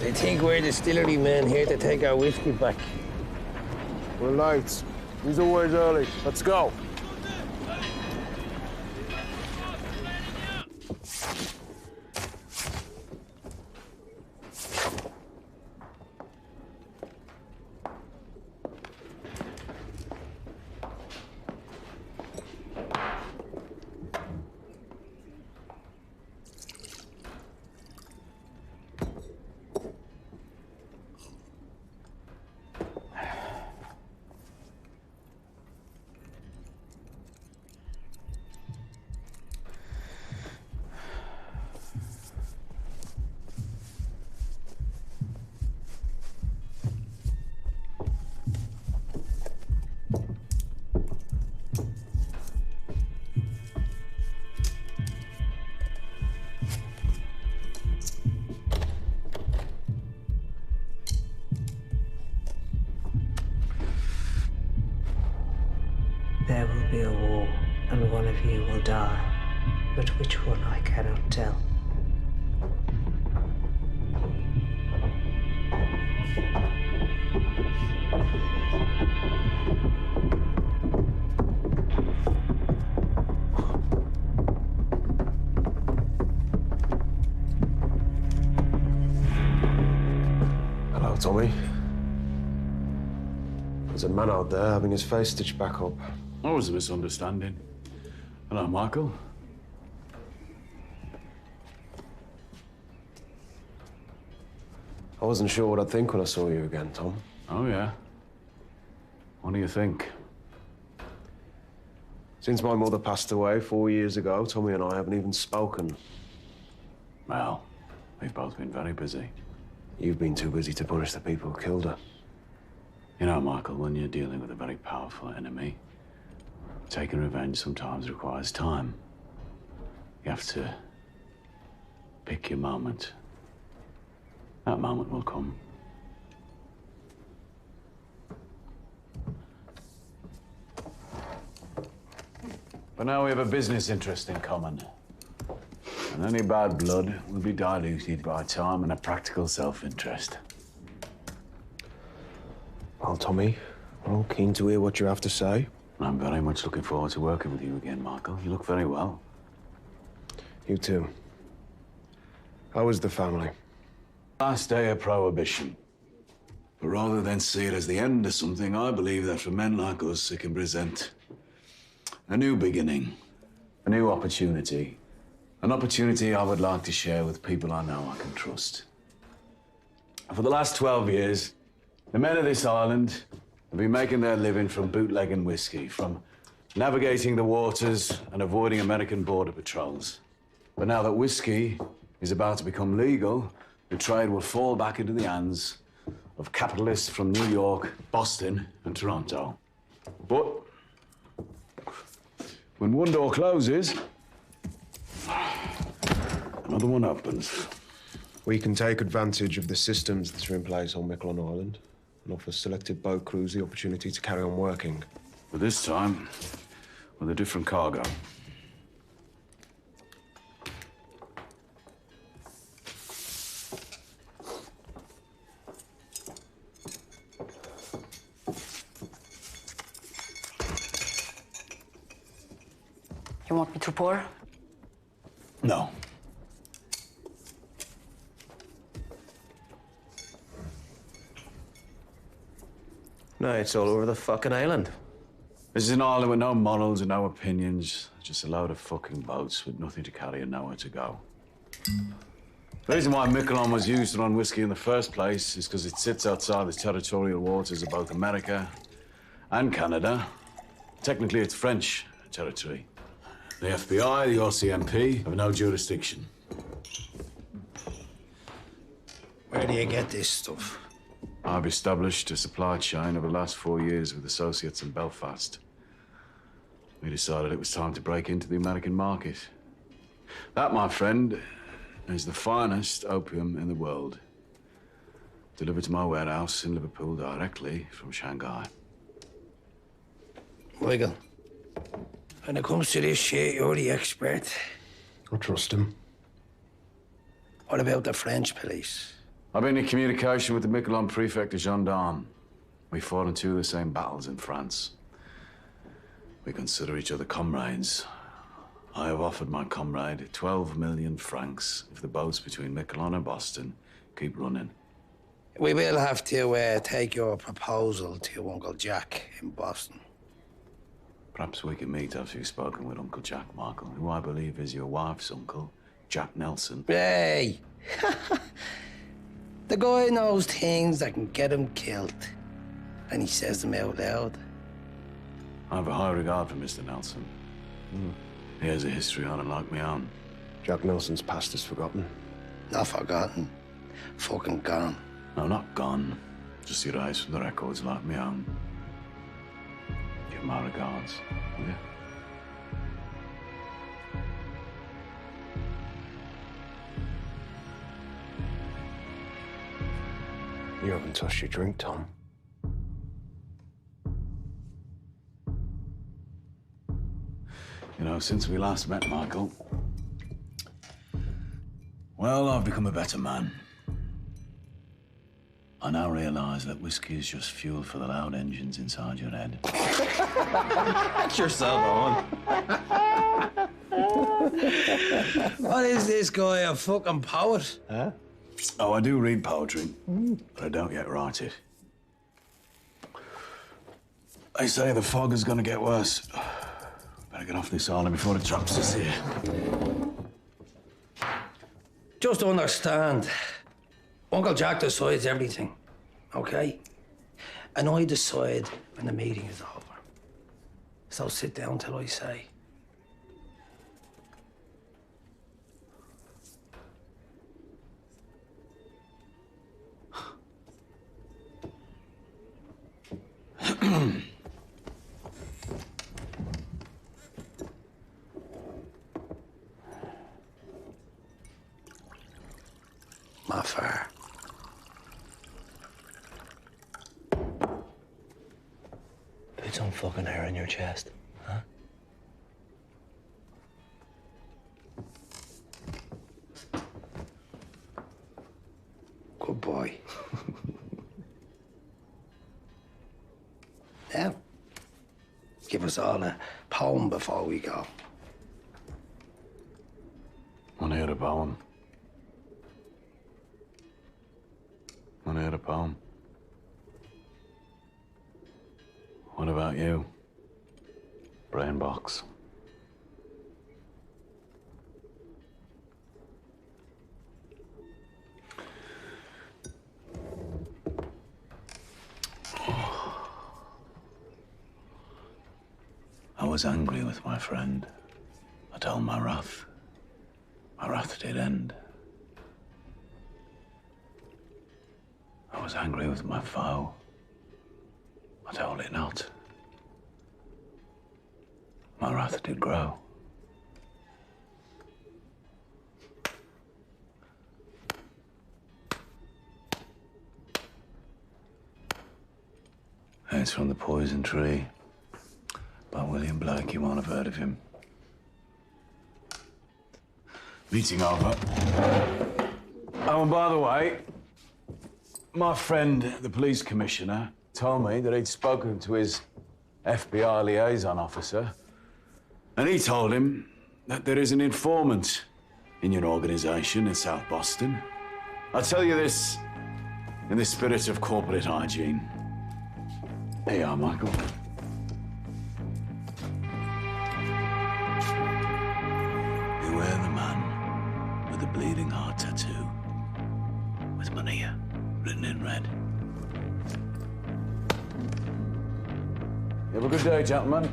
They think we're distillery men here to take our whiskey back. We're late. He's always early. Let's go. There will be a war, and one of you will die, but which one I cannot tell. Hello, Tommy. There's a man out there having his face stitched back up. That was a misunderstanding. Hello, Michael. I wasn't sure what I'd think when I saw you again, Tom. Oh, yeah? What do you think? Since my mother passed away 4 years ago, Tommy and I haven't even spoken. Well, we've both been very busy. You've been too busy to punish the people who killed her. You know, Michael, when you're dealing with a very powerful enemy, taking revenge sometimes requires time. You have to pick your moment. That moment will come. But now we have a business interest in common. And any bad blood will be diluted by time and a practical self-interest. Well, Tommy, I'm keen to hear what you have to say. I'm very much looking forward to working with you again, Michael. You look very well. You too. How was the family? Last day of Prohibition. But rather than see it as the end of something, I believe that for men like us, it can present a new beginning, a new opportunity. An opportunity I would like to share with people I know I can trust. For the last 12 years, the men of this island have been making their living from bootlegging whiskey, from navigating the waters and avoiding American border patrols. But now that whiskey is about to become legal, the trade will fall back into the hands of capitalists from New York, Boston, and Toronto. But when one door closes, another one opens. We can take advantage of the systems that are in place on Miquelon Island and offer selected boat crews the opportunity to carry on working. But this time, with a different cargo. You want me to pour? No. No, it's all over the fucking island. This is an island with no morals and no opinions. Just a load of fucking boats with nothing to carry and nowhere to go. The reason why Miquelon was used to run whiskey in the first place is because it sits outside the territorial waters of both America and Canada. Technically, it's French territory. The FBI, the RCMP have no jurisdiction. Where do you get this stuff? I've established a supply chain over the last 4 years with associates in Belfast. We decided it was time to break into the American market. That, my friend, is the finest opium in the world. Delivered to my warehouse in Liverpool directly from Shanghai. Michael, when it comes to this shit, you're the expert. I trust him. What about the French police? I've been in communication with the Miquelon prefect of gendarmes. We fought in two of the same battles in France. We consider each other comrades. I have offered my comrade 12 million francs if the boats between Miquelon and Boston keep running. We will have to take your proposal to your Uncle Jack in Boston. Perhaps we can meet after you've spoken with Uncle Jack, Michael, who I believe is your wife's uncle, Jack Nelson. Hey! The guy knows things that can get him killed. And he says them out loud. I have a high regard for Mr. Nelson. He has a history on it like me own. Jack Nelson's past is forgotten. Not forgotten. Fucking gone. No, not gone. Just erased from the records like me own. Give my regards, will you? You haven't touched your drink, Tom. You know, since we last met, Michael, well, I've become a better man. I now realize that whiskey is just fuel for the loud engines inside your head. That's yourself on. What is this guy, a fucking poet? Huh? Oh, I do read poetry, but I don't yet write it. They say the fog is gonna get worse. Better get off this island before it traps us here. Just understand, Uncle Jack decides everything, okay? And I decide when the meeting is over. So sit down till I say. My fire. Put some fucking hair in your chest, huh? Good boy. Now, give us all a poem before we go. Want to hear a poem? Want to hear a poem? What about you, brain box? I was angry with my friend. I told my wrath. My wrath did end. I was angry with my foe. I told it not. My wrath did grow. It's from The Poison Tree by William Blake. You won't have heard of him. Meeting over. Oh, and by the way, my friend, the police commissioner, told me that he'd spoken to his FBI liaison officer, and he told him that there is an informant in your organization in South Boston. I'll tell you this in the spirit of corporate hygiene. Here you are, Michael. Beware the man with the bleeding heart tattoo, with Mania written in red. You have a good day, gentlemen.